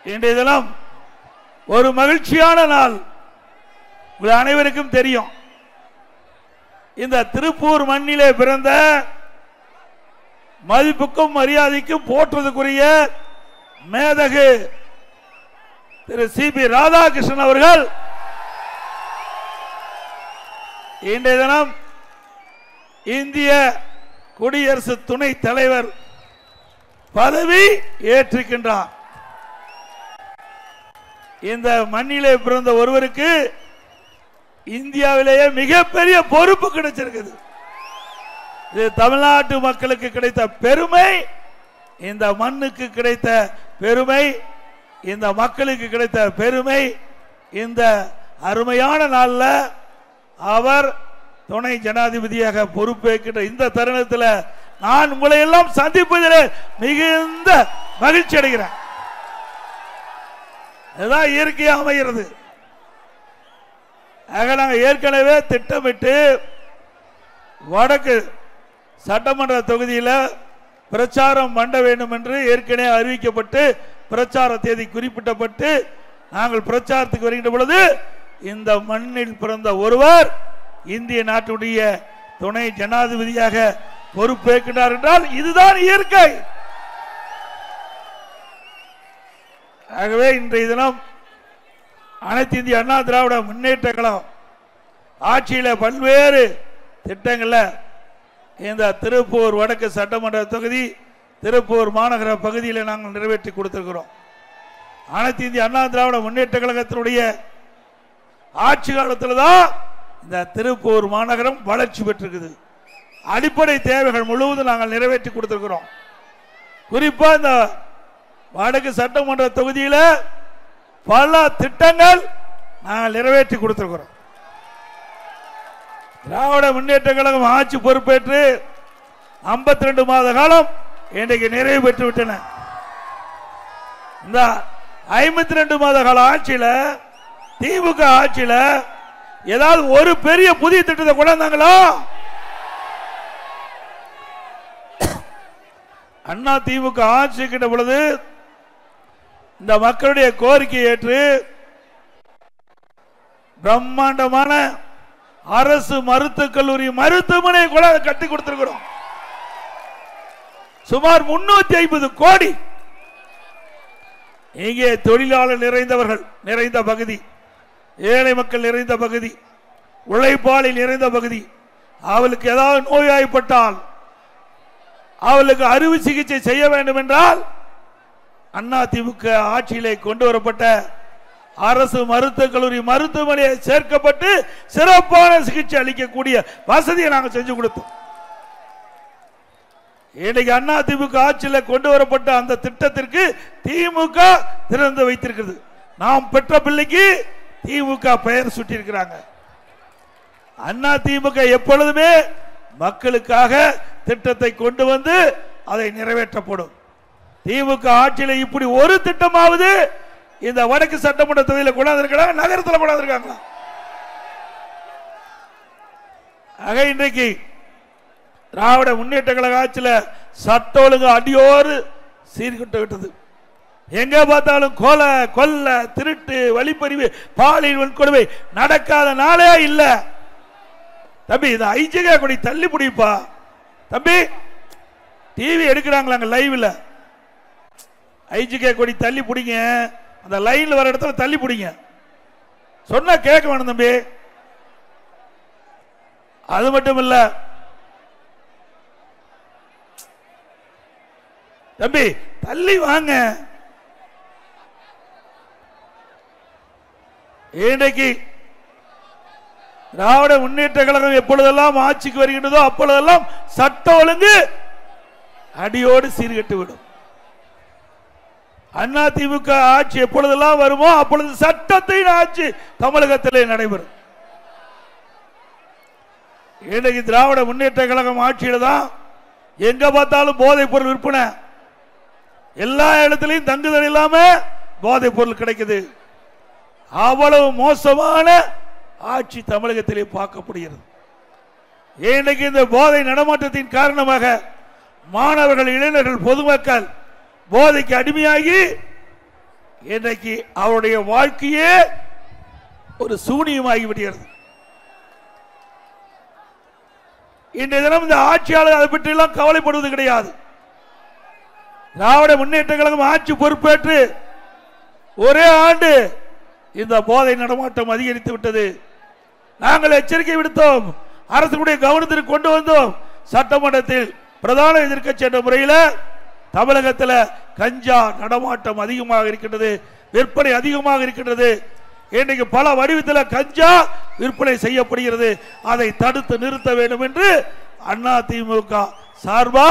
இன்றைய தினம் ஒரு மகிழ்ச்சியான நாள். உங்கள் அனைவருக்கும் தெரியும், இந்த திருப்பூர் மண்ணிலே பிறந்த மதிப்புக்கும் மரியாதைக்கும் போற்றுவதற்குரிய மேதகு திரு சி.பி. ராதாகிருஷ்ணன் அவர்கள் இன்றைய தினம் இந்திய குடியரசு துணைத் தலைவர் பதவி ஏற்றிருக்கின்றார். இந்த மண்ணிலே பிறந்த ஒருவருக்கு இந்தியாவிலேயே மிகப்பெரிய பொறுப்பு கிடைச்சிருக்குது. இது தமிழ்நாட்டு மக்களுக்கு கிடைத்த பெருமை, இந்த மண்ணுக்கு கிடைத்த பெருமை, இந்த மக்களுக்கு கிடைத்த பெருமை. இந்த அருமையான நாளில் அவர் துணை ஜனாதிபதியாக பொறுப்பேற்கின்ற இந்த தருணத்தில் நான் உங்களை எல்லாம் சந்திப்பதில் மிகுந்த மகிழ்ச்சி அடைகிறேன். அதுதான் இயற்கையாக அமைகிறது. ஆக நாங்கள் ஏற்கனவே திட்டமிட்டு வடக்கு சட்டமன்ற தொகுதியில் பிரச்சாரம் பண்ண வேண்டும் என்று ஏற்கனவே அறிவிக்கப்பட்டு பிரச்சார தேதி குறிப்பிட்டப்பட்டு நாங்கள் பிரச்சாரத்துக்கு வருகின்ற பொழுது இந்த மண்ணில் பிறந்த ஒருவர் இந்திய நாட்டுடைய துணை ஜனாதிபதியாக பொறுப்பேற்கிறார் என்றால் இதுதான் இயற்கை. ஆகவே இன்றைய தினம் அனைத்து இந்திய அண்ணா திராவிட முன்னேற்ற கழகம் ஆட்சியில் பல்வேறு திட்டங்களில் இந்த திருப்பூர் வடக்கு சட்டமன்ற தொகுதி, திருப்பூர் மாநகர பகுதியில் நாங்கள் நிறைவேற்றி கொடுத்திருக்கிறோம். அனைத்து இந்திய அண்ணா திராவிட முன்னேற்ற கழகத்தினுடைய ஆட்சி காலத்தில் தான் இந்த திருப்பூர் மாநகரம் வளர்ச்சி பெற்றிருக்குது. அடிப்படை தேவைகள் முழுவதும் நாங்கள் நிறைவேற்றி கொடுத்திருக்கிறோம். குறிப்பாக இந்த வடக்கு சட்டமன்ற தொகுதியில் பல திட்டங்கள் நாங்கள் நிறைவேற்றி கொடுத்திருக்கிறோம். திராவிட முன்னேற்ற கழகம் ஆட்சி பொறுப்பேற்று 52 மாத காலம் இன்றைக்கு நிறைவு பெற்று விட்டன. இந்த 52 மாத கால ஆட்சியில் திமுக ஆட்சியில் ஏதாவது ஒரு பெரிய புதிய திட்டத்தை கொண்டாந்தாங்களா? அண்ணா திமுக ஆட்சி கிட்ட பொழுது இந்த மக்களுடைய கோரிக்கை ஏற்று பிரம்மாண்டமான அரசு மருத்துவக் கல்லூரி மருத்துவமனை கூட கட்டி கொடுத்திருக்கிறோம். சுமார் 350 கோடி. இங்கே தொழிலாளர் நிறைந்தவர்கள் நிறைந்த பகுதி, ஏழை மக்கள் நிறைந்த பகுதி, உழைப்பாளி நிறைந்த பகுதி. அவளுக்கு ஏதாவது நோய்வாய்ப்பட்டால் அவளுக்கு அறுவை சிகிச்சை செய்ய வேண்டும் என்றால் அண்ணா திமுக ஆட்சியிலே கொண்டு வரப்பட்ட அரசு மருத்துவக் கல்லூரி மருத்துவமனையை சேர்க்கப்பட்டு சிறப்பான சிகிச்சை அளிக்கக்கூடிய வசதியை நாங்கள் செஞ்சு கொடுத்தோம். இன்னைக்கு அண்ணா திமுக ஆட்சியில் கொண்டு வரப்பட்ட அந்த திட்டத்திற்கு திமுக திறந்து வைத்திருக்கிறது. நாம் பெற்ற பிள்ளைக்கு திமுக பெயர் சுட்டியிருக்கிறாங்க. அண்ணா திமுக எப்பொழுதுமே மக்களுக்காக திட்டத்தை கொண்டு வந்து அதை நிறைவேற்றப்படும். திமுக ஆட்சியில் இப்படி ஒரு திட்டமாவது இந்த வடக்கு சட்டமன்ற தொகுதியில் கொண்டாந்துருக்காங்க, நகரத்தில் கொண்டாந்துருக்காங்களா? ஆக இன்றைக்கு திராவிட முன்னேற்ற கழக ஆட்சியில் சட்ட ஒழுங்கு அடியோடு சீர்கிட்டு விட்டது. எங்க பார்த்தாலும் கொலை, கொல்ல, திருட்டு, வழிப்பறிவு, பாலியல் வன்கொடுமை நடக்காத நாளே இல்ல. தம்பி இந்த ஐஜிகா கொடி தள்ளி பிடிப்பா தம்பி. டிவி எடுக்கிறாங்களாங்க லைவ்ல, ஐஜிகா கொடி தள்ளி பிடிங்க, அந்த லைன்ல வர இடத்துல தள்ளி பிடிங்க. சொன்னா கேட்க வேணும் தம்பி. அது மட்டும் இல்ல தம்பி, தள்ளி வாங்க. இன்றைக்கு திராவிட முன்னேற்ற கழகம் எப்பொழுதெல்லாம் ஆட்சிக்கு வருகின்றதோ அப்பொழுதெல்லாம் சட்ட ஒழுங்கு அடியோடு சீர்கட்டு விடும். அண்ணா திமுக ஆட்சி எப்பொழுதெல்லாம் வருமோ அப்பொழுது சட்டத்தின் ஆட்சி தமிழகத்திலே நடைபெறும். இன்றைக்கு திராவிட முன்னேற்ற கழகம் ஆட்சியில் தான் எங்க பார்த்தாலும் போதைப் பொருள் விற்பனை, எல்லா இடத்திலையும் தங்குதல் இல்லாம போதைப் பொருள் கிடைக்குது. அவ்வளவு மோசமான ஆட்சி தமிழகத்திலே பார்க்கப்படுகிறது. இன்றைக்கு இந்த போதை நடமாட்டத்தின் காரணமாக மாணவர்கள், இளைஞர்கள், பொதுமக்கள் போதைக்கு அடிமையாகி இன்றைக்கு அவருடைய வாழ்க்கையே ஒரு சூனியமாகி விடுகிறது. இன்றைய தினம் இந்த ஆட்சியாளர் அதை பற்றி எல்லாம் கவலைப்படுவது கிடையாது. திராவிட முன்னேற்ற கழகம் ஆட்சி பொறுப்பேற்று ஒரே ஆண்டு இந்த போதை நடமாட்டம் அதிகரித்து விட்டது. நாங்கள் எச்சரிக்கை விடுத்தோம், அரசுடைய கவனத்திற்கு கொண்டு வந்தோம். சட்டமன்றத்தில் பிரதான எதிர்க்கட்சி என்ற முறையில் தமிழகத்தில் கஞ்சா நடமாட்டம் அதிகமாக இருக்கின்றது, விற்பனை அதிகமாக இருக்கின்றது. இன்றைக்கு பல வடிவத்தில் கஞ்சா விற்பனை செய்யப்படுகிறது. அதை தடுத்து நிறுத்த வேண்டும் என்று அதிமுக சார்பா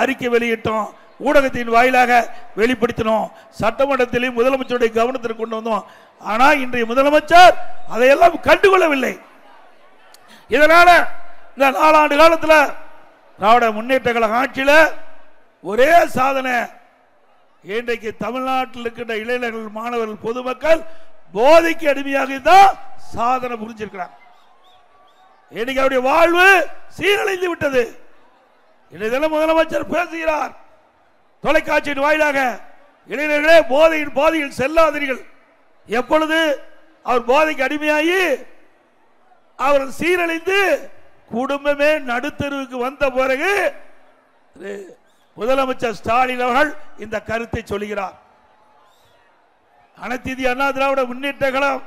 அறிக்கை வெளியிட்டோம், ஊடகத்தின் வாயிலாக வெளிப்படுத்தினோம், சட்டமன்றத்திலும் முதலமைச்சருடைய கவனத்திற்கு கொண்டு வந்தோம். ஆனால் இன்றைய முதலமைச்சர் அதையெல்லாம் கண்டுகொள்ளவில்லை. இதனால இந்த 4 ஆண்டு காலத்தில் திராவிட முன்னேற்ற கழக ஆட்சியில் ஒரே சாதனை, இன்றைக்கு தமிழ்நாட்டில் இருக்கின்ற இளைஞர்கள், மாணவர்கள், பொதுமக்கள் போதைக்கு அடிமையாக தான் சாதனை புரிஞ்சிருக்கிறார். இன்னைக்கு அவருடைய வாழ்வு சீரழிந்து விட்டது. இன்றைய முதலமைச்சர் பேசுகிறார் தொலைக்காட்சியின் வாயிலாக, இளைஞர்களே போதையில் செல்லாதீர்கள். எப்பொழுது அவர் போதைக்கு அடிமையாகி அவர் சீரழிந்து குடும்பமே நடுத்தருவுக்கு வந்த பிறகு முதலமைச்சர் ஸ்டாலின் அவர்கள் இந்த கருத்தை சொல்கிறார். அனைத்து இந்திய அண்ணா திராவிட முன்னேற்ற கழகம்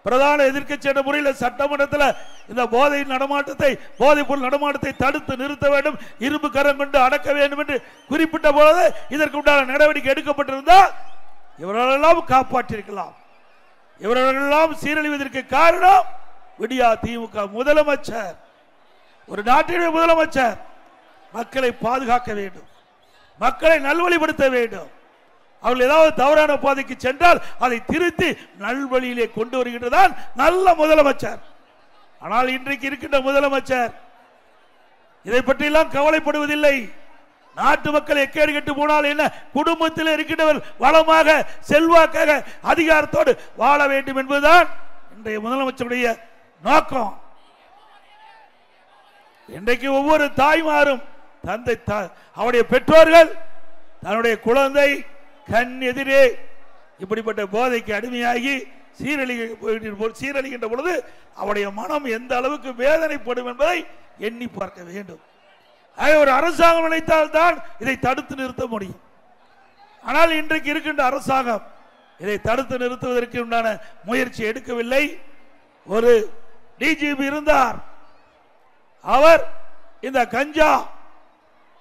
பிரதான எதிர்க்கட்சி என்ற முறையில் சட்டமன்றத்தில் இந்த போதையின் நடமாட்டத்தை, போதைப் பொருள் நடமாட்டத்தை தடுத்து நிறுத்த வேண்டும், இரும்பு கரம் கொண்டு அடக்க வேண்டும் என்று குறிப்பிட்ட போது இதற்கு உண்டான நடவடிக்கை எடுக்கப்பட்டிருந்தால் இவர்களெல்லாம் காப்பாற்றிருக்கலாம். இவர்களெல்லாம் சீரழிவதற்கு காரணம் விடியா திமுக முதலமைச்சர். ஒரு நாட்டினுடைய முதலமைச்சர் மக்களை பாதுகாக்க வேண்டும், மக்களை நல்வழிப்படுத்த வேண்டும். அவர்கள் ஏதாவது தவறான பாதைக்கு சென்றால் அதை திருத்தி நல்வழியிலே கொண்டு வருகின்றதான் நல்ல முதலமைச்சர். ஆனால் இன்றைக்கு இருக்கின்ற முதலமைச்சர் இதை பற்றியெல்லாம் கவலைப்படுவதில்லை. நாட்டு மக்கள் எக்கேடு கெட்டு போனால் என்ன, குடும்பத்தில் இருக்கின்றவர் வளமாக செல்வாக்காக அதிகாரத்தோடு வாழ வேண்டும் என்பதுதான் இன்றைய முதலமைச்சருடைய நோக்கம். இன்றைக்கு ஒவ்வொரு தாய்மாரும் அவருடைய பெற்றோர்கள் தன்னுடைய குழந்தை கண் எதிரே இப்படிப்பட்ட போதைக்கு அடிமையாகி சீரழிகின்ற பொழுது அவருடைய மனம் எந்த அளவுக்கு வேதனைப்படும் என்பதை எண்ணி பார்க்க வேண்டும். ஒரு அரசாங்கம் நினைத்தால் தான் இதை தடுத்து நிறுத்த முடியும். ஆனால் இன்றைக்கு இருக்கின்ற அரசாங்கம் இதை தடுத்து நிறுத்துவதற்கு உண்டான முயற்சி எடுக்கவில்லை. ஒரு டிஜிபி இருந்தார், அவர் இந்த கஞ்சா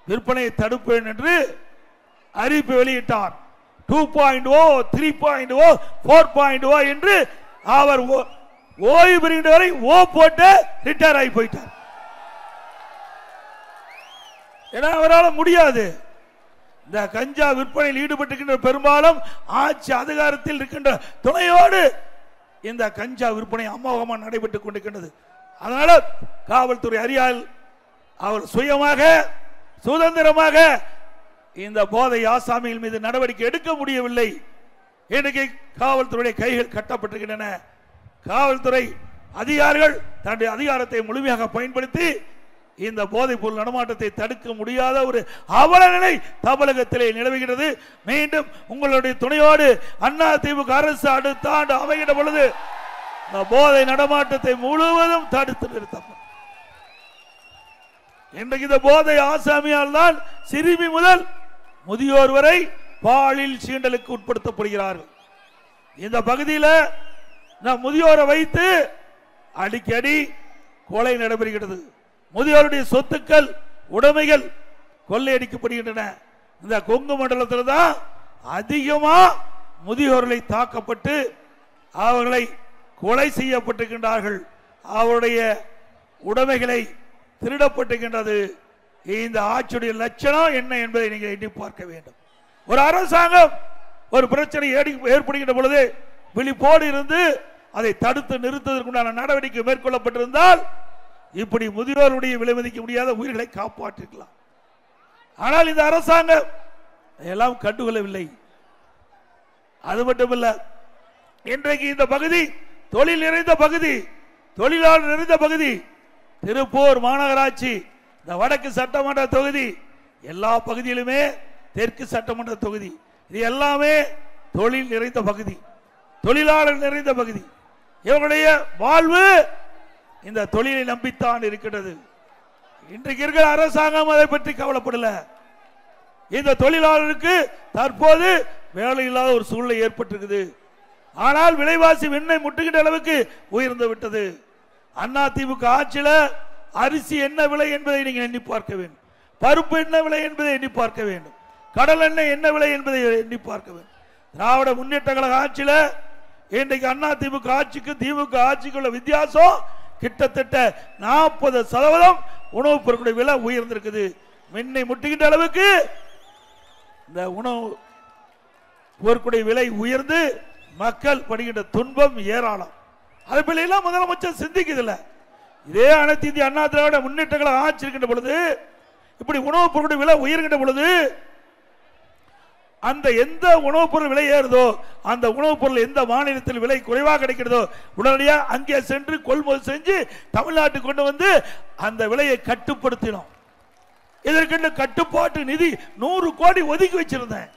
விற்பனையை தடுப்பேன் என்று அறிவிப்பு வெளியிட்டார். 2.0, 3.0, 4.0 என்று அவர் ஓய்வு பெறுகின்ற வரை போட்டு ரிட்டையர் ஆகி போயிட்டார். ஏன்னா அவரால் முடியாது. இந்த கஞ்சா விற்பனையில் ஈடுபட்டிருக்கின்ற பெரும்பாலும் ஆட்சி அதிகாரத்தில் இருக்கின்ற துணையோடு இந்த கஞ்சா விற்பனை அமோகமாக நடைபெற்றுக் கொண்டிருக்கின்றது. அதனால காவல்துறை அறியால் அவர் சுயமாக சுதந்திரமாக இந்த போதை ஆசாமிகள் மீது நடவடிக்கை எடுக்க முடியவில்லை. இன்றைக்கு காவல்துறை கைகள் கட்டப்பட்டிருக்கின்றன. காவல்துறை அதிகாரிகள் தன்னுடைய அதிகாரத்தை முழுமையாக பயன்படுத்தி இந்த போதைப் பொருள் நடமாட்டத்தை தடுக்க முடியாத ஒரு அவல நிலை தமிழகத்திலே நிலவுகிறது. மீண்டும் உங்களுடைய துணையோடு அதிமுக அரசு அடுத்த ஆண்டு அமைகின்ற பொழுது இந்த போதை நடமாட்டத்தை முழுவதும் தடுத்து நிறுத்தப்படும். இன்றைக்கு இந்த போதை ஆசாமியால் தான் சிறுமி முதல் முதியோர் வரை பாலியல் சீண்டலுக்கு உட்படுத்தப்படுகிறார்கள். இந்த பகுதியில் முதியோரை வைத்து அடிக்கடி கொலை நடைபெறுகிறது. முதியோருடைய சொத்துக்கள் உடைமைகள் கொள்ளையடிக்கப்படுகின்றன. இந்த கொங்கு மண்டலத்தில் தான் அதிகமா முதியோர்களை தாக்கப்பட்டு அவர்களை கொலை செய்யப்பட்டிருக்கின்றார்கள். அவருடைய உடைமைகளை திருடப்பட்டிருக்கின்றது. இந்த ஆட்சியுடைய லட்சணம் என்ன என்பதை நீங்கள் எண்ணி பார்க்க வேண்டும். ஒரு அரசாங்கம் ஒரு பிரச்சனை ஏற்படுகின்ற பொழுது விழிப்போடு இருந்து அதை தடுத்து நிறுத்துவதற்குண்டான நடவடிக்கை மேற்கொள்ளப்பட்டிருந்தால் இப்படி முதியோருடைய விலை மதிக்க முடியாத உயிர்களை காப்பாற்றிக்கலாம். ஆனால் இந்த அரசாங்கம் எல்லாம் கண்டுகொள்ளவில்லை. அது மட்டுமல்ல, இன்றைக்கு இந்த பகுதி தொழில் நிறைந்த பகுதி, தொழிலாளர் நிறைந்த பகுதி. திருப்பூர் மாநகராட்சி, இந்த வடக்கு சட்டமன்ற தொகுதி, எல்லா பகுதியிலுமே தெற்கு சட்டமன்ற தொகுதி, இது எல்லாமே தொழில் நிறைந்த பகுதி, தொழிலாளர் நிறைந்த பகுதி. இவர்களுடைய வாழ்வு இந்த தொழிலை நம்பித்தான் இருக்கிறது. இன்றைக்கு இருக்கிற அரசாங்கம் அதை பற்றி கவலைப்படல. இந்த தொழிலாளருக்கு தற்போது வேலை இல்லாத ஒரு சூழ்நிலை ஏற்பட்டிருக்குது. ஆனால் விலைவாசி விண்ணை முட்டுகின்ற அளவுக்கு உயர்ந்து விட்டது. அதிமுக ஆட்சியில் அரிசி என்ன விலை என்பதை நீங்கள் எண்ணி பார்க்க வேண்டும். பருப்பு என்ன விலை என்பதை எண்ணி பார்க்க வேண்டும். கடல் எண்ணெய் என்ன விலை என்பதை எண்ணி பார்க்க வேண்டும். திராவிட முன்னேற்ற கழக ஆட்சியில் இன்றைக்கு அதிமுக ஆட்சிக்கு திமுக ஆட்சிக்கு உள்ள வித்தியாசம் கிட்டத்தட்ட 40% உணவுப் பொருட்களுடைய விலை உயர்ந்திருக்குது. மின்னை முட்டுகின்ற அளவுக்கு இந்த உணவு பொருட்களுடைய விலை உயர்ந்து மக்கள் படுகின்ற துன்பம் ஏராளம். அதை பற்றியெல்லாம் முதலமைச்சர் சிந்திக்குதில்ல. இதே அனைத்து இந்திய அண்ணா திராவிட முன்னேற்ற கழக ஆட்சி இருக்கின்ற பொழுது, இப்படி உணவுப் பொருட்களுடைய விலை உயர்கின்ற பொழுது, அந்த எந்த உணவுப் பொருள் விலை ஏறுதோ அந்த உணவுப் பொருள் எந்த மாநிலத்தில் விலை குறைவாக கிடைக்கிறதோ உடனடியாக அங்கே சென்று கொள்முதல் செஞ்சு தமிழ்நாட்டுக்கு கொண்டு வந்து அந்த விலையை கட்டுப்படுத்தினோம். இதற்கென்று கட்டுப்பாட்டு நிதி 100 கோடி ஒதுக்கி வச்சிருந்தேன்.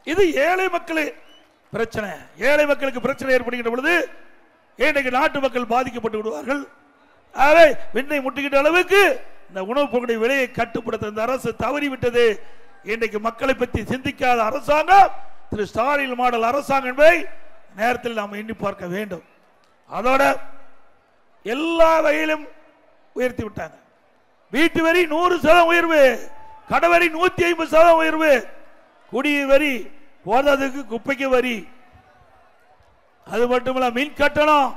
இது ஏழை மக்களே பிரச்சனை. ஏழை மக்களுக்கு பிரச்சனை ஏற்படுகின்ற பொழுது இன்றைக்கு நாட்டு மக்கள் பாதிக்கப்பட்டு விடுவார்கள். ஆகவே விண்ணை முட்டுகின்ற அளவுக்கு இந்த உணவுப் பொருட்களுடைய விலையை கட்டுப்படுத்த இந்த அரசு தவறிவிட்டது. இன்றைக்கு மக்களை பற்றி சிந்திக்காத அரசாங்கம் திரு ஸ்டாலின் மாடல் அரசாங்கம் என்பதை நேரத்தில் நாம் எண்ணி பார்க்க வேண்டும். அதோட எல்லா வகையிலும் உயர்த்தி விட்டாங்க. வீட்டு வரி 100% உயர்வு, கடவரி 150% உயர்வு, குடிநீர் வரி போதாதுக்கு குப்பைக்கு வரி, அது மட்டுமல்ல மின் கட்டணம்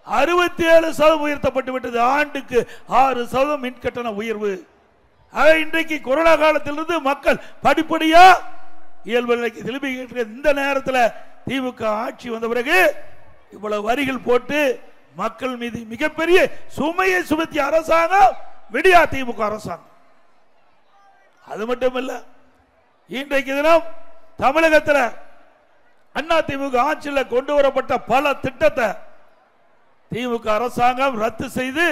67% உயர்த்தப்பட்டு விட்டது. ஆண்டுக்கு 6% மின் கட்டண உயர்வு. இன்றைக்கு கொரோனா காலத்திலிருந்து மக்கள் படிப்படியா இயல்பு நிலைக்கு திரும்பி இந்த நேரத்தில் திமுக ஆட்சி வந்த பிறகு இவ்வளவு வரிகள் போட்டு மக்கள் மீது மிகப்பெரிய சுமையை சுமத்திய அரசாங்கம் விடியா திமுக அரசாங்கம். அது மட்டுமல்ல, இன்றைக்கு தினம் தமிழகத்தில் அண்ணா திமுக ஆட்சியில் கொண்டு வரப்பட்ட பல திட்டத்தை திமுக அரசாங்கம் ரத்து செய்து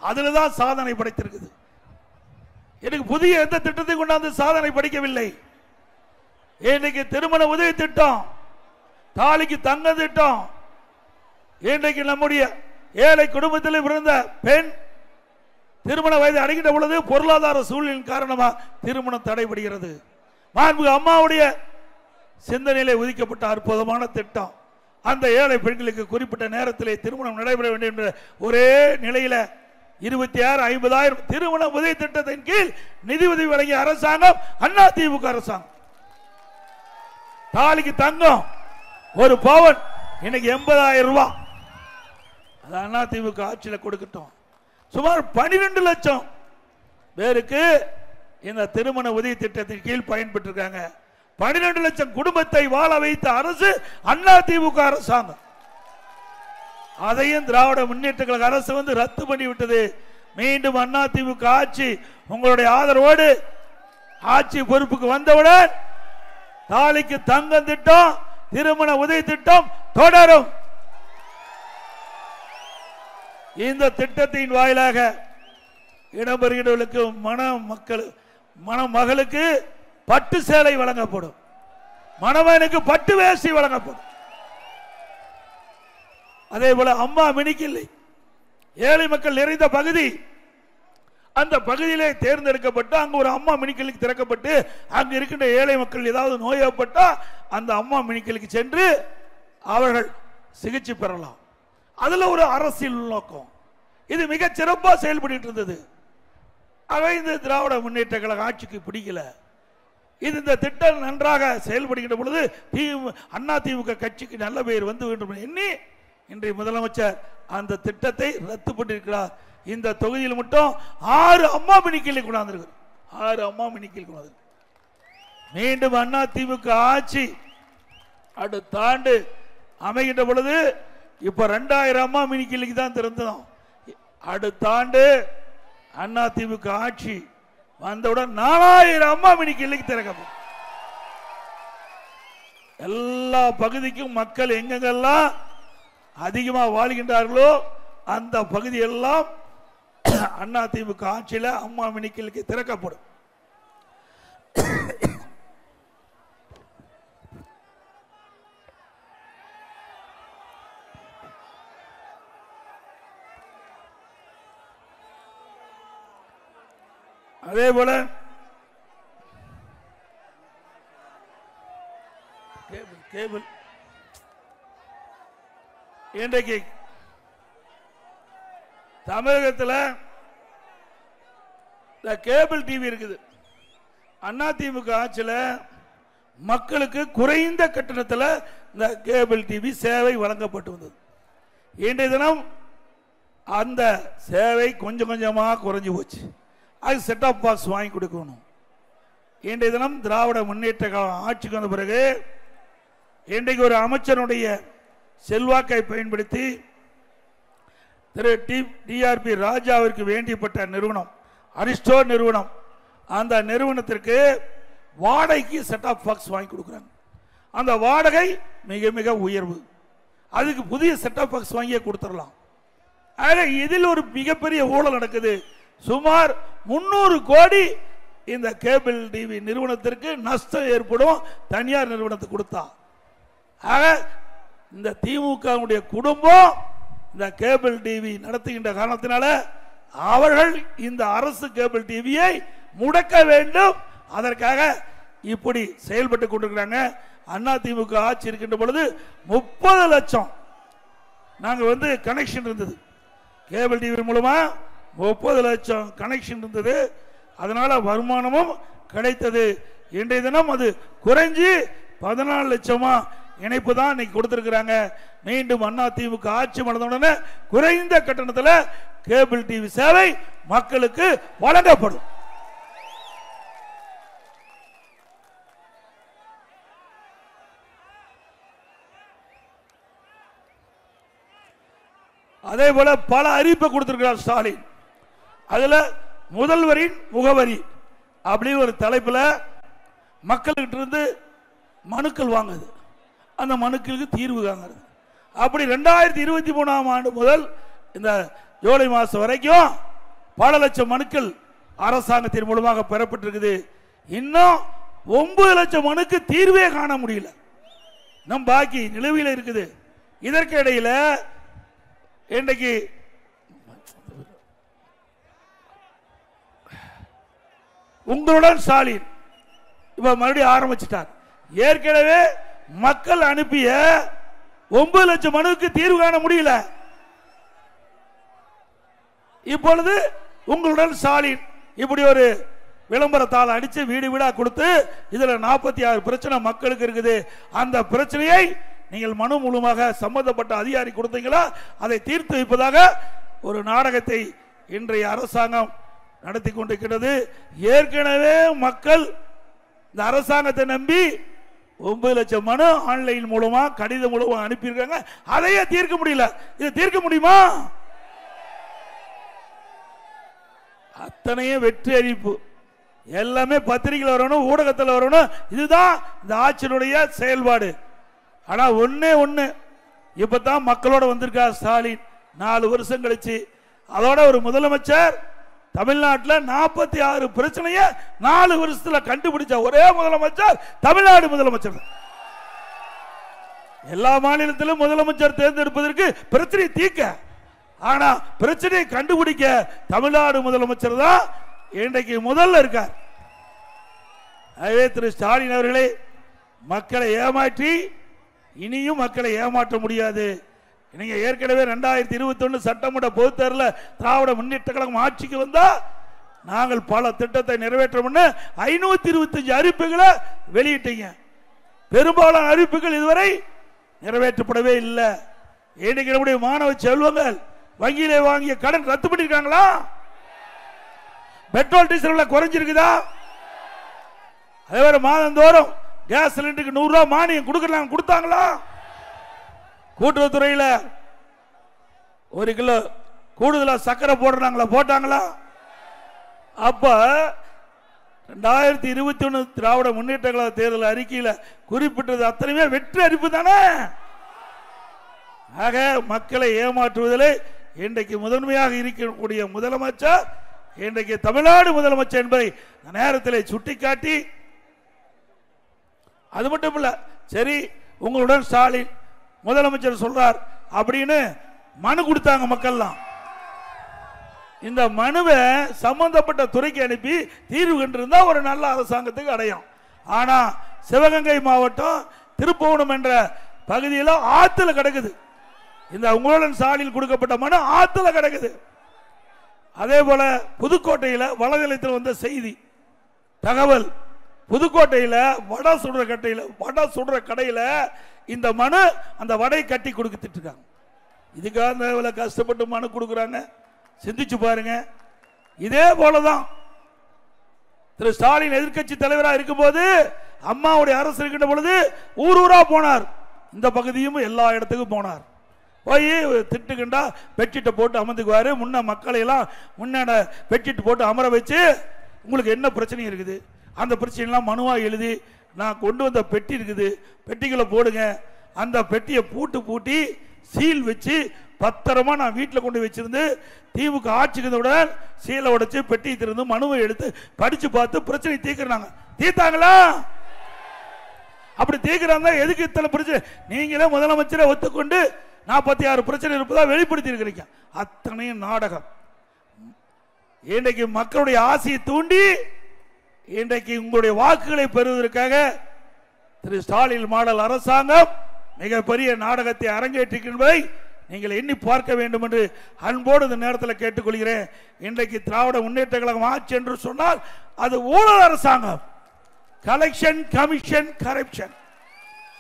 அதில் தான் சாதனை படைத்திருக்குது. எனக்கு புதிய எந்த திட்டத்தை கொண்டாந்து சாதனை படைக்கவில்லை. இன்றைக்கு திருமண உதவி திட்டம், தாலிக்கு தங்க திட்டம், இன்றைக்கு நம்முடைய ஏழை குடும்பத்தில் பிறந்த பெண் திருமண வயது அடைகின்ற பொழுது பொருளாதார சூழ்நிலையின் காரணமாக திருமணம் தடைபடுகிறது. மாண்புமிகு அம்மாவுடைய சிந்தனையிலே ஒதுக்கப்பட்ட அற்புதமான திட்டம். அந்த ஏழை பெண்களுக்கு குறிப்பிட்ட நேரத்திலே திருமணம் நடைபெற வேண்டும் என்ற ஒரே நிலையில 26,50,000 திருமண உதவி திட்டத்தின் கீழ் நிதி உதவி வழங்கிய அரசாங்கம் அண்ணா திமுக அரசாங்கம். தாலிக்கு தங்கம் ஒரு பவுன் இன்னைக்கு 80,000 ரூபாய். அது அண்ணா திமுக ஆட்சியில் கொடுக்கட்டும். சுமார் 12 லட்சம் பேருக்கு இந்த திருமண உதவி திட்டத்தின் கீழ் பயன்பெற்றிருக்காங்க. 12 லட்சம் குடும்பத்தை வாழ வைத்த அரசு அண்ணா திமுக அரசாங்கம். அதையும் திராவிட முன்னேற்ற கழக அரசு வந்து ரத்து பண்ணிவிட்டது. மீண்டும் அண்ணா திமுக ஆட்சி உங்களுடைய ஆதரவோடு ஆட்சி பொறுப்புக்கு வந்தவுடன் தாலிக்கு தங்கம் திட்டம், திருமண உதவி திட்டம் தொடரும். இந்த திட்டத்தின் வாயிலாக இடம்பெறுகிறவர்களுக்கு மணமகளுக்கு பட்டு சேலை வழங்கப்படும், மணமகனுக்கு பட்டு வேஷ்டி வழங்கப்படும். அதே போல அம்மா மினிக்கில்லை ஏழை மக்கள் நிறைந்த பகுதி, அந்த பகுதியிலே தேர்ந்தெடுக்கப்பட்டு அங்கு ஒரு அம்மா மினிக்கிளிக்கு திறக்கப்பட்டு அங்கு இருக்கின்ற ஏழை மக்கள் ஏதாவது நோயப்பட்டா அந்த அம்மா மினிக்கிளிக்கு சென்று அவர்கள் சிகிச்சை பெறலாம். அதுல ஒரு அரசியல் நோக்கம். இது மிக சிறப்பாக செயல்பட்டு இருந்தது. ஆக இந்த திராவிட முன்னேற்ற கழக ஆட்சிக்கு பிடிக்கல. இது இந்த திட்டம் நன்றாக செயல்படுகின்ற பொழுது அண்ணா திமுக கட்சிக்கு நல்ல பெயர் வந்து வேண்டும் எண்ணி இன்றைய முதலமைச்சர் அந்த திட்டத்தை ரத்து பண்ணியிருக்கிறார். இந்த தொகுதியில் மட்டும் 6 அம்மா மினிக்கிளை கொண்டாந்திருக்கிறார். 6 அம்மா மினிக்கில் கொண்டாந்து மீண்டும் அண்ணா திமுக ஆட்சி அடுத்த ஆண்டு அமைகின்ற பொழுது இப்ப 2000 அம்மா மினிக்கிளைக்கு தான் திறந்தோம். அடுத்த ஆண்டு அண்ணா திமுக ஆட்சி வந்தவுடன் 4000 அம்மா மினிக்கிளைக்கு திறக்கப்படும். எல்லா பகுதிக்கும் மக்கள் எங்கெங்கெல்லாம் அதிகமாக வாழ்கின்றார்களோ அந்த பகுதியெல்லாம் அண்ணா திமுக ஆட்சியில் அம்மா மினிக்கிளுக்கு திறக்கப்படும். அதே போல கேபிள் இன்றைக்கு தமிழகத்தில் கேபிள் டிவி இருக்குது. அதிமுக ஆட்சியில் மக்களுக்கு குறைந்த கட்டணத்தில் இந்த கேபிள் டிவி சேவை வழங்கப்பட்டு வந்தது. இன்றைய தினம் அந்த சேவை கொஞ்சம் கொஞ்சமாக குறைஞ்சி போச்சு. அது செட் ஆஃப் பாக்ஸ் வாங்கி கொடுக்கணும். இன்றைய தினம் திராவிட முன்னேற்ற கழகம் ஆட்சிக்கு வந்த பிறகு இன்றைக்கு ஒரு அமைச்சருடைய செல்வாக்கை பயன்படுத்தி திரு டிஆர்பி ராஜாவிற்கு வேண்டியப்பட்ட நிறுவனம் அரிஸ்டோ நிறுவனம், அந்த நிறுவனத்திற்கு வாடகைக்கு செட் ஆஃப் பாக்ஸ் வாங்கி கொடுக்குறாங்க. அந்த வாடகை மிக மிக உயர்வு. அதுக்கு புதிய செட் ஆஃப் பாக்ஸ் வாங்கியே கொடுத்துடலாம். ஆக இதில் ஒரு மிகப்பெரிய ஊழல் நடக்குது. சுமார் 300 கோடி இந்த கேபிள் டிவி நிறுவனத்திற்கு நஷ்டம் ஏற்படும் தனியார் நிறுவனத்துக்கு கொடுத்தா. ஆக இந்த திமுக குடும்பம் இந்த கேபிள் டிவி நடத்துகின்ற காரணத்தினால அவர்கள் இந்த அரசு கேபிள் டிவியை முடக்க வேண்டும். அதற்காக இப்படி செயல்பட்டு கொண்டிருக்கிறாங்க. அண்ணா திமுக ஆட்சி இருக்கின்ற பொழுது 30 லட்சம் நாங்கள் கனெக்ஷன் இருந்தது. கேபிள் டிவி மூலமா 30 லட்சம் கனெக்ஷன் இருந்தது. அதனால வருமானமும் கிடைத்தது. இன்றைய தினம் அது குறைஞ்சி 14 லட்சமா இணைப்பு தான் இன்னைக்கு கொடுத்திருக்கிறாங்க. மீண்டும் அண்ணா திமுக ஆட்சி நடந்தவுடனே குறைந்த கட்டணத்தில் கேபிள் டிவி சேவை மக்களுக்கு வழங்கப்படும். அதே போல பல அறிவிப்பை கொடுத்திருக்கிறார் ஸ்டாலின். அதுல முதல்வரின் முகவரி அப்படின்னு ஒரு தலைப்பில் மக்கள்கிட்ட இருந்து மனுக்கள் வாங்குது, அந்த மனுக்களுக்கு தீர்வு காங்கிறது. அப்படி 2023ஆம் ஆண்டு முதல் இந்த ஜூலை மாதம் வரைக்கும் பல லட்சம் மனுக்கள் அரசாங்கத்தின் மூலமாக பெறப்பட்டிருக்குது. இன்னும் 9 லட்சம் மனுக்கு தீர்வே காண முடியல, நம் பாக்கி நிலுவையில் இருக்குது. இதற்கு இடையில இன்றைக்கு உங்களுடன் ஸ்டாலின் இப்ப மறுபடியும் ஆரம்பிச்சிட்டார். ஏற்கனவே மக்கள் அனுப்பிய 9 லட்சம் மனுவுக்கு தீர்வு காண முடியல. இப்பொழுது உங்களுடன் ஸ்டாலின் இப்படி ஒரு விளம்பரத்தால் அடிச்சு வீடு வீடா கொடுத்து இதுல 46 பிரச்சனை மக்களுக்கு இருக்குது. அந்த பிரச்சனையை நீங்கள் மனு மூலமாக சம்பந்தப்பட்ட அதிகாரி கொடுத்தீங்களா, அதை தீர்த்து வைப்பதாக ஒரு நாடகத்தை இன்றைய அரசாங்கம் நடத்தி கொண்டிருக்கிறது. ஏற்கனவே மக்கள் இந்த அரசாங்கத்தை நம்பி 9 லட்சம் மனு ஆன்லைன் மூலமா கடிதம் மூலமா அனுப்பியிருக்காங்க. அதையே தீர்க்க முடியல. இதை தீர்க்க முடியுமா? அத்தனையும் வெற்றி அறிவிப்பு எல்லாமே பத்திரிகையில் வரணும், ஊடகத்தில் வரணும். இதுதான் இந்த ஆட்சியினுடைய செயல்பாடு. ஆனா ஒண்ணு இப்பதான் மக்களோட வந்திருக்கார் ஸ்டாலின் 4 வருஷம் கழிச்சு. அதோட ஒரு முதலமைச்சர் தமிழ்நாட்டில் 46 பிரச்சனையை 4 வருஷத்துல கண்டுபிடிச்ச ஒரே முதலமைச்சர் தமிழ்நாடு முதலமைச்சர். எல்லா மாநிலத்திலும் முதலமைச்சர் தேர்ந்தெடுப்பதற்கு பிரச்சனை தீர்க்க, ஆனா பிரச்சனையை கண்டுபிடிக்க தமிழ்நாடு முதலமைச்சர் தான் இன்றைக்கு முதல்ல இருக்கார். அதே திரு ஸ்டாலின் அவர்களே, மக்களை ஏமாற்றி இனியும் மக்களை ஏமாற்ற முடியாது. நீங்க ஏற்கனவே 2021 சட்டமன்ற பொதுத் தேர்தலில் திராவிட முன்னேற்ற கழகம் ஆட்சிக்கு வந்தா நாங்கள் பல திட்டத்தை நிறைவேற்ற 525 அறிவிப்புகளை வெளியிட்டீங்க. பெரும்பாலான அறிவிப்புகள் இதுவரை நிறைவேற்றப்படவே இல்லை. இன்னைக்கு நம்முடைய மாணவ செல்வங்கள் வங்கியிலே வாங்கிய கடன் ரத்து பண்ணிருக்காங்களா? Petrol diesel குறைஞ்சிருக்குதா? அதே மாதிரி மாதந்தோறும் கேஸ் சிலிண்டருக்கு 100 ரூபாய் மானியம் கொடுத்தாங்களா? கூட்டுறவுத்துறையில் 1 கிலோ கூடுதலா சக்கரை போட்டாங்களா? அப்ப 2021 திராவிட முன்னேற்ற கழக தேர்தல் அறிக்கையில் குறிப்பிட்டது அத்தனையுமே வெற்றி அறிவிப்பு தானே. ஆக மக்களை ஏமாற்றுவதில் இன்றைக்கு முதன்மையாக இருக்கக்கூடிய முதலமைச்சர் இன்றைக்கு தமிழ்நாடு முதலமைச்சர் என்பதை நேரத்தில் சுட்டிக்காட்டி, அது மட்டும் இல்ல, சரி உங்களுடன் ஸ்டாலின் முதலமைச்சர் சொல்றார் அப்படின்னு மனு கொடுத்தாங்க மக்கள்லாம். இந்த மனுவை சம்பந்தப்பட்ட துறைக்கு அனுப்பி தீர்வு கண்டிருந்தா ஒரு நல்ல அரசாங்கத்துக்கு அடையும். ஆனா சிவகங்கை மாவட்டம் திருப்புவனம் என்ற பகுதியில் ஆத்துல கிடக்குது. இந்த உங்களுடன் சாலையில் கொடுக்கப்பட்ட மனு ஆத்துல கிடக்குது. அதே போல புதுக்கோட்டையில் வலதளத்தில் வந்த செய்தி தகவல், புதுக்கோட்டையில் வடை சுடுற கடையில் இந்த மனு அந்த வடை கட்டி கொடுத்துட்டு இருக்காங்க. இதுக்காக கஷ்டப்பட்டு மனு கொடுக்குறாங்க. சிந்திச்சு பாருங்க. இதே போலதான் திரு ஸ்டாலின் எதிர்கட்சி தலைவராக இருக்கும்போது அம்மாவுடைய அரசு இருக்கின்ற பொழுது ஊர் ஊரா போனார். இந்த பகுதியும் எல்லா இடத்துக்கும் போனார். போய் திட்டுக்கிண்டா பெட்ஷீட்டை போட்டு அமர்ந்துக்குவாரு. முன்ன மக்களை எல்லாம் முன்னாட பெட்ஷீட் போட்டு அமர வச்சு உங்களுக்கு என்ன பிரச்சனை இருக்குது அந்த பிரச்சனைலாம் மனுவா எழுதி நான் கொண்டு வந்த பெட்டி இருக்குது பெட்டிகளை போடுங்க. அந்த பெட்டியை பூட்டி சீல் வச்சு பத்திரமா நான் வீட்டில் கொண்டு வச்சிருந்து திமுக ஆட்சிக்குடன் சீலை உடைச்சு பெட்டி திறந்து மனுவை எடுத்து படிச்சு பார்த்து பிரச்சனை தீர்க்கிறாங்க. தீர்த்தாங்களா? அப்படி தீர்க்கிறாங்க. எதுக்கு இத்தனை பிரச்சனை? நீங்களே முதலமைச்சரை ஒத்துக்கொண்டு 46 பிரச்சனை இருப்பதா வெளிப்படுத்தி இருக்கிறீங்க. அத்தனையும் நாடகம். இன்றைக்கு மக்களுடைய ஆசையை தூண்டி இன்றைக்கு உங்களுடைய வாக்குகளை பெறுவதற்காக திரு ஸ்டாலின் மாடல் அரசாங்கம் மிகப்பெரிய நாடகத்தை அரங்கேற்றிருப்பதை நீங்கள் எண்ணி பார்க்க வேண்டும் என்று அன்போடு இந்த நேரத்தில் கேட்டுக்கொள்கிறேன். இன்றைக்கு திராவிட முன்னேற்ற கழகம் ஆட்சி என்று சொன்னால் அது ஊழல் அரசாங்கம். Collection commission corruption,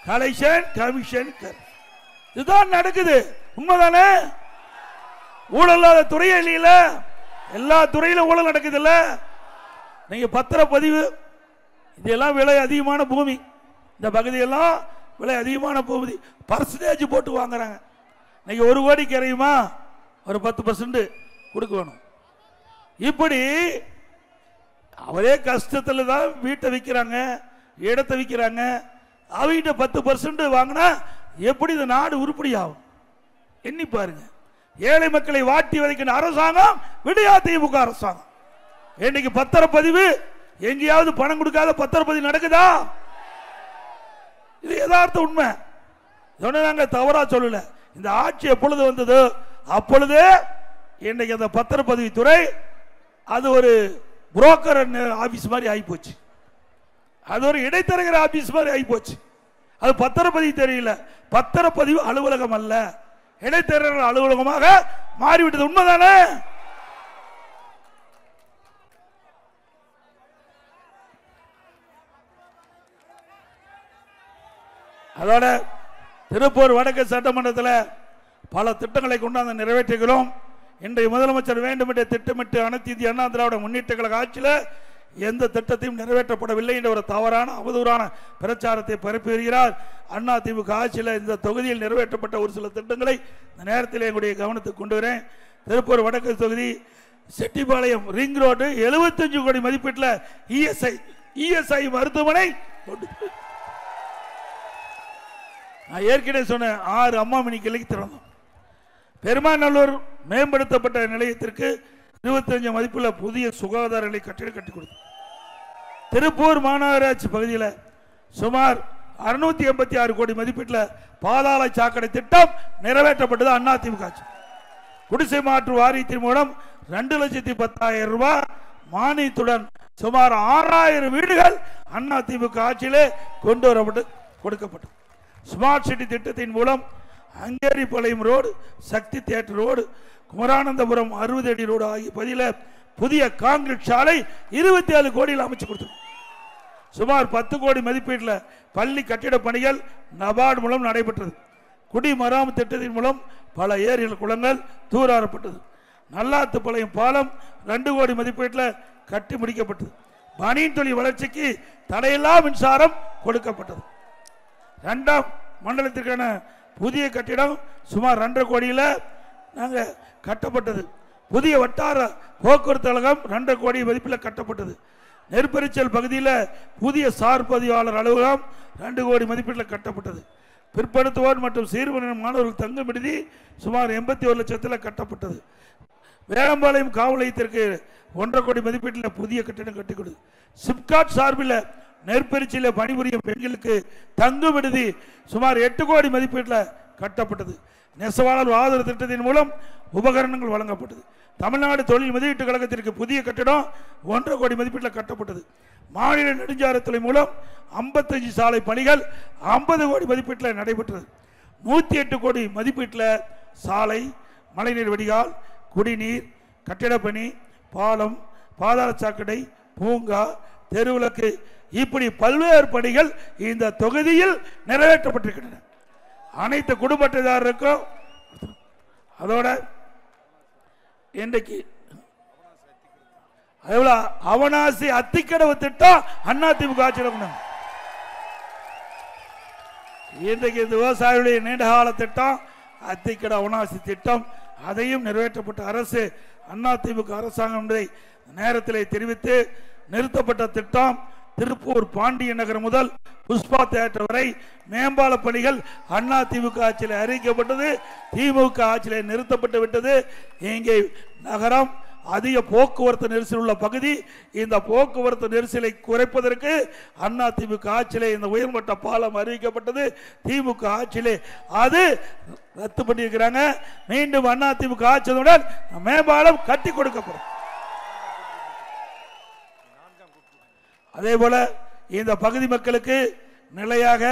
collection commission இதுதான் நடக்குது. உண்மைதானே? ஊழல் இல்லாத துறையே இல்லையில, எல்லா துறையிலும் ஊழல் நடக்குது இல்ல. நீங்க பத்திரப்பதிவு இதெல்லாம் விலை அதிகமான பூமி, இந்த பகுதியெல்லாம் விலை அதிகமான பூமி, பர்சன்டேஜ் போட்டு வாங்குறாங்க. இன்னைக்கு 1 கோடிக்கு இறையுமா ஒரு 10% கொடுக்க வேணும். இப்படி அவரே கஷ்டத்தில் தான் வீட்டை விற்கிறாங்க, இடத்தை விற்கிறாங்க. அவங்கிட்ட 10% வாங்கினா எப்படி இந்த நாடு உருப்படி ஆகும்? எண்ணி பாருங்க. ஏழை மக்களை வாட்டி வதைக்கின்ற அரசாங்கம் விடியா திமுக அரசாங்கம். இன்னைக்கு பத்திரப்பதிவு எங்கேயாவது பணம் கொடுக்காத பத்திரப்பதிவு நடக்குதா? இது யதார்த்த உண்மை. நாங்க தவறா சொல்லல. இந்த ஆட்சி எப்பொழுது வந்தது அப்பொழுதே இன்னைக்கு அந்த பத்திரப்பதிவு துறை அது ஒரு புரோக்கர் ஆபீஸ் மாதிரி ஆகிப்போச்சு. அது ஒரு இடைத்தரகர் ஆபீஸ் மாதிரி ஆகிப்போச்சு. அது பத்திரப்பதிவு தெரியல, பத்திரப்பதிவு அலுவலகம் அல்ல, இடைத்தரகர் அலுவலகமாக மாறிவிட்டது. உண்மைதானே? அதோட திருப்பூர் வடக்கு சட்டமன்றத்தில் பல திட்டங்களை கொண்டாந்து நிறைவேற்றுகிறோம். இன்றைய முதலமைச்சர் வேண்டும் என்று திட்டமிட்டு அனைத்து இந்திய அண்ணா திராவிட முன்னேற்ற கழக ஆட்சியில் எந்த திட்டத்தையும் நிறைவேற்றப்படவில்லை என்ற ஒரு தவறான அவதூறான பிரச்சாரத்தை பரப்பி வருகிறார். அண்ணா திமுக ஆட்சியில் இந்த தொகுதியில் நிறைவேற்றப்பட்ட ஒரு சில திட்டங்களை இந்த நேரத்தில் எங்களுடைய கவனத்துக்கு கொண்டு வரேன். திருப்பூர் வடக்கு தொகுதி செட்டிப்பாளையம் ரிங் ரோடு 75 கோடி மதிப்பீட்டில் இஎஸ்ஐ மருத்துவமனை நான் ஏற்கனவே சொன்னேன். 6 அம்மா மினி கிளைக்கு திறந்தோம். பெருமாநல்லூர் மேம்படுத்தப்பட்ட நிலையத்திற்கு 25 மதிப்புள்ள புதிய சுகாதார நிலை கட்டிடம் கட்டி கொடுத்தோம். திருப்பூர் மாநகராட்சி பகுதியில் சுமார் 686 கோடி மதிப்பீட்டில் பாதாள சாக்கடை திட்டம் நிறைவேற்றப்பட்டது அண்ணா திமுக ஆட்சி. குடிசை மாற்று வாரியத்தின் மூலம் 2,10,000 ரூபாய் மானியத்துடன் சுமார் 6000 வீடுகள் அண்ணா திமுக ஆட்சியிலே கொண்டு வரப்பட்டு கொடுக்கப்பட்டது. ஸ்மார்ட் சிட்டி திட்டத்தின் மூலம் அங்கேரிபாளையம் ரோடு, சக்தி தியேட்டர் ரோடு, குமரானந்தபுரம் 60 அடி ரோடு ஆகிய பகுதியில் புதிய கான்கிரீட் சாலை 27 கோடியில் அமைச்சு கொடுத்தோம். சுமார் 10 கோடி மதிப்பீட்டில் பள்ளி கட்டிட பணிகள் நபார்டு மூலம் நடைபெற்றது. குடிமராமத்து திட்டத்தின் மூலம் பல ஏரிகள் குளங்கள் தூராறப்பட்டது. நல்லாத்துப்பாளையம் பாலம் 2 கோடி மதிப்பீட்டில் கட்டி முடிக்கப்பட்டது. பனியன் தொழில் வளர்ச்சிக்கு தடையில்லா மின்சாரம் கொடுக்கப்பட்டது. 2ஆம் மண்டலத்திற்கான புதிய கட்டிடம் சுமார் 2.5 கோடியில் நாங்கள் கட்டப்பட்டது. புதிய வட்டார போக்குவரத்து கழகம் 2.5 கோடி மதிப்பில் கட்டப்பட்டது. நெற்பரிச்சல் பகுதியில் புதிய சார் பதிவாளர் அலுவலகம் 2 கோடி மதிப்பீட்டில் கட்டப்பட்டது. பிற்படுத்துவோர் மற்றும் சீர்மன மாணவர்கள் தங்கும் விடுதி சுமார் 81 லட்சத்தில் கட்டப்பட்டது. வேளம்பாளையம் காவல் நிலையத்திற்கு 1.5 கோடி மதிப்பீட்டில் புதிய கட்டிடம் கட்டிக் கொடுது. சிப்காட் சார்பில் நெற்பரிச்சையில் பணிபுரியும் பெண்களுக்கு தங்கும் விடுதி சுமார் 8 கோடி மதிப்பீட்டில் கட்டப்பட்டது. நெசவாளர் ஆதரவு திட்டத்தின் மூலம் உபகரணங்கள் வழங்கப்பட்டது. தமிழ்நாடு தொழில் முதலீட்டு கழகத்திற்கு புதிய கட்டிடம் 1.5 கோடி மதிப்பீட்டில் கட்டப்பட்டது. மாநில நெடுஞ்சாலைத்துறை மூலம் 55 சாலை பணிகள் 50 கோடி மதிப்பீட்டில் நடைபெற்றது. 108 கோடி மதிப்பீட்டில் சாலை, மழைநீர் வடிகால், குடிநீர், கட்டிடப்பணி, பாலம், பாதாள சாக்கடை, பூங்கா, தெருவிளக்கு இப்படி பல்வேறு பணிகள் இந்த தொகுதியில் நிறைவேற்றப்பட்டிருக்கின்றன. அனைத்து குடும்ப அட்டைதாரருக்கும் அதோட இன்றைக்கு அவனாசி அத்திக்கடவு திட்டம் அதிமுக ஆட்சியில் இன்றைக்கு இந்த விவசாயிகளுடைய நீண்டகால திட்டம் அத்திக்கட அவனாசி திட்டம் அதையும் நிறைவேற்றப்பட்ட அரசு அதிமுக அரசாங்கம் என்பதை நேரத்தில் தெரிவித்து நிறுத்தப்பட்ட திட்டம் திருப்பூர் பாண்டிய நகர் முதல் புஷ்பா தியேட்டர் வரை மேம்பால பணிகள் அதிமுக ஆட்சியில் அறிவிக்கப்பட்டது. திமுக ஆட்சியில் நிறுத்தப்பட்டு விட்டது. இங்கே நகரம் அதிக போக்குவரத்து நெரிசல் உள்ள பகுதி. இந்த போக்குவரத்து நெரிசலை குறைப்பதற்கு அதிமுக ஆட்சியிலே இந்த உயர்மட்ட பாலம் அறிவிக்கப்பட்டது. திமுக ஆட்சியிலே அது ரத்து பண்ணியிருக்கிறாங்க. மீண்டும் அதிமுக ஆட்சியுடன் மேம்பாலம் கட்டி கொடுக்கப்படும். அதே போல இந்த பகுதி மக்களுக்கு நிலையாக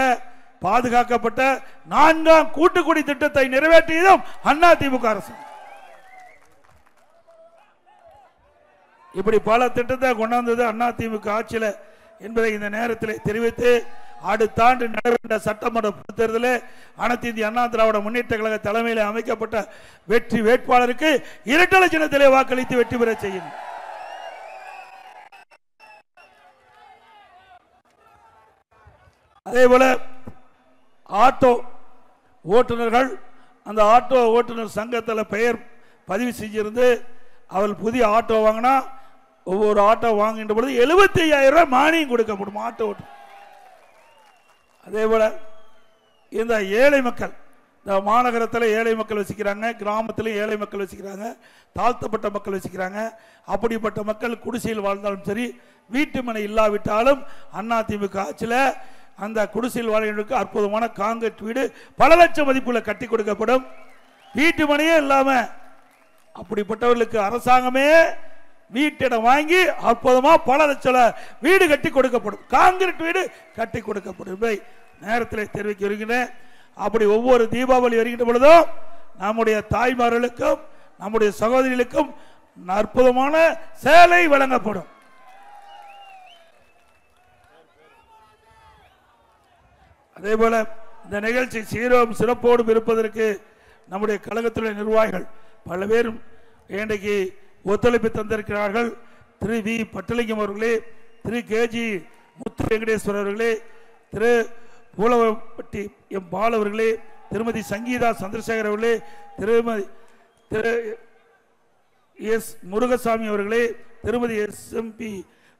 பாதுகாக்கப்பட்ட 4ஆம் கூட்டுக்குடி திட்டத்தை நிறைவேற்றியதும் அதிமுக அரசு. இப்படி பல திட்டத்தை கொண்டாந்தது அதிமுக ஆட்சியில் என்பதை இந்த நேரத்தில் தெரிவித்து அடுத்த ஆண்டு நடைபெற்ற சட்டமன்ற தேர்தலில் அனைத்து இந்திய அண்ணா திராவிட முன்னேற்ற கழக தலைமையில் அமைக்கப்பட்ட வெற்றி வேட்பாளருக்கு இரட்டை சின்னத்திலே வாக்களித்து வெற்றி பெற செய்யும். அதே போல ஆட்டோ ஓட்டுநர்கள் அந்த ஆட்டோ ஓட்டுநர் சங்கத்தில் பெயர் பதிவு செஞ்சிருந்து அவள் புதிய ஆட்டோ வாங்கினா ஒவ்வொரு ஆட்டோ வாங்குகின்ற பொழுது 75,000 ரூபாய் மானியம் கொடுக்கப்படும் ஆட்டோ ஓட்டு. அதே போல இந்த ஏழை மக்கள் இந்த மாநகரத்தில் ஏழை மக்கள் வசிக்கிறாங்க, கிராமத்திலும் ஏழை மக்கள் வசிக்கிறாங்க, தாழ்த்தப்பட்ட மக்கள் வசிக்கிறாங்க. அப்படிப்பட்ட மக்கள் குடிசையில் வாழ்ந்தாலும் சரி, வீட்டு மனை இல்லாவிட்டாலும் அதிமுக ஆட்சியில் அந்த குடிசையில் வாழ்கிறவர்களுக்கு அற்புதமான காங்கிரீட் வீடு பல லட்சம் மதிப்புள்ள கட்டி கொடுக்கப்படும். வீட்டு மனையே இல்லாம அப்படிப்பட்டவர்களுக்கு அரசாங்கமே வீட்டிடம் வாங்கி அற்புதமா பல லட்சம் வீடு கட்டி கொடுக்கப்படும். காங்கிரீட் வீடு கட்டி கொடுக்கப்படும். நேரத்தில் தெரிவிக்க வருகிறேன். அப்படி ஒவ்வொரு தீபாவளி வருகின்ற பொழுதும் நம்முடைய தாய்மார்களுக்கும் நம்முடைய சகோதரிகளுக்கும் அற்புதமான சேலை வழங்கப்படும். அதே போல இந்த நிகழ்ச்சி சீரும் சிறப்போடும் இருப்பதற்கு நம்முடைய கழகத்துடைய நிர்வாகிகள் பல பேரும் இன்றைக்கு ஒத்துழைப்பு தந்திருக்கிறார்கள். திரு வி பட்டலிங்கம் அவர்களே, திரு கேஜி முத்து வெங்கடேஸ்வரர் அவர்களே, திரு பூலவப்பட்டி எம் பால் அவர்களே, திருமதி சங்கீதா சந்திரசேகர் அவர்களே, திரு எஸ் முருகசாமி அவர்களே, திருமதி SMP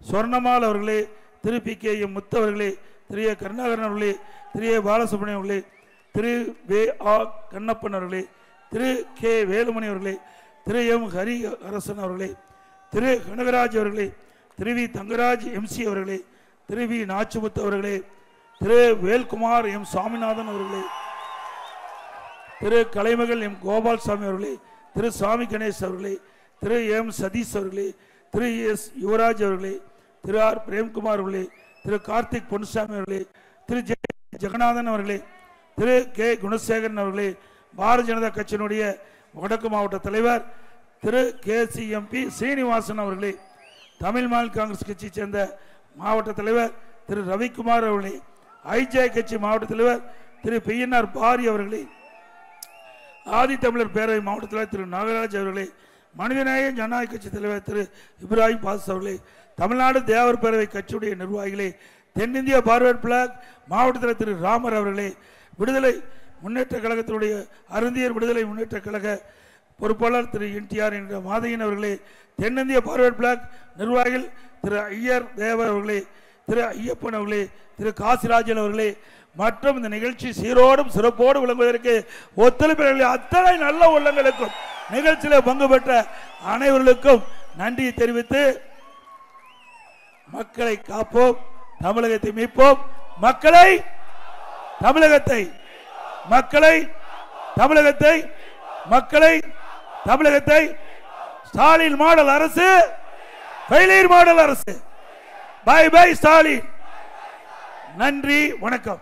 சொர்ணமால் அவர்களே, திரு PK எம் முத்து அவர்களே, திரு ஏ கருணாகரன் அவர்களே, திரு ஏ பாலசுப்ரமணியம் அவர்களே, திரு வே ஆ கண்ணப்பன் அவர்களே, திரு கே வேலுமணி அவர்களே, திரு எம் ஹரி அரசன் அவர்களே, திரு கனகராஜ் அவர்களே, திரு வி தங்கராஜ் MC அவர்களே, திரு வி நாச்சுமுத்து அவர்களே, திரு வேல்குமார் எம் சாமிநாதன் அவர்களே, திரு கலைமகள் எம் கோபால்சாமி அவர்களே, திரு சாமி கணேஷ் அவர்களே, திரு எம் சதீஷ் அவர்களே, திரு எஸ் யுவராஜ் அவர்களே, திரு ஆர் பிரேம்குமார் அவர்களே, திரு கார்த்திக் பொன்சாமி அவர்களே, திரு ஜெகநாதன் அவர்களே, திரு கே குணசேகரன் அவர்களே, பாரதிய ஜனதா கட்சியினுடைய வடக்கு மாவட்ட தலைவர் திரு KCMP சீனிவாசன் அவர்களே, தமிழ் மாநில காங்கிரஸ் கட்சியை சேர்ந்த மாவட்ட தலைவர் திரு ரவிக்குமார் அவர்களே, IJ கட்சி மாவட்ட தலைவர் திரு PNR பாரி அவர்களே, ஆதி தமிழர் பேரவை மாவட்ட தலைவர் திரு நாகராஜ் அவர்களே, மனிதநேய ஜனநாயக கட்சி தலைவர் திரு இப்ராஹிம் பாஸ் அவர்களே, தமிழ்நாடு தேவர் பேரவை கட்சியுடைய நிர்வாகிகளே, தென்னிந்திய பார்வர்ட் பிளாக் மாவட்ட தலைவர் திரு ராமர் அவர்களே, விடுதலை முன்னேற்ற கழகத்தினுடைய அருந்தியர் விடுதலை முன்னேற்ற கழக பொறுப்பாளர் திரு NTR என்ற மாதையன் அவர்களே, தென்னிந்திய பார்வர்ட் பிளாக் நிர்வாகிகள் திரு ஐயர் தேவர் அவர்களே, திரு ஐயப்பன் அவர்களே, திரு காசிராஜன் அவர்களே மற்றும் இந்த நிகழ்ச்சி சீரோடும் சிறப்போடு விளங்குவதற்கு ஒத்துழைப்பு அத்தனை நல்ல உள்ளங்களுக்கும் நிகழ்ச்சியில் பங்கு பெற்ற அனைவர்களுக்கும் நன்றியை தெரிவித்து மக்களை காப்போம், தமிழகத்தை மீட்போம், மக்களை தமிழகத்தை மக்களை தமிழகத்தை ஸ்டாலின் மாடல் அரசு ஃபெயிலியர் மாடல் அரசு. Bye bye Stalin. நன்றி, வணக்கம்.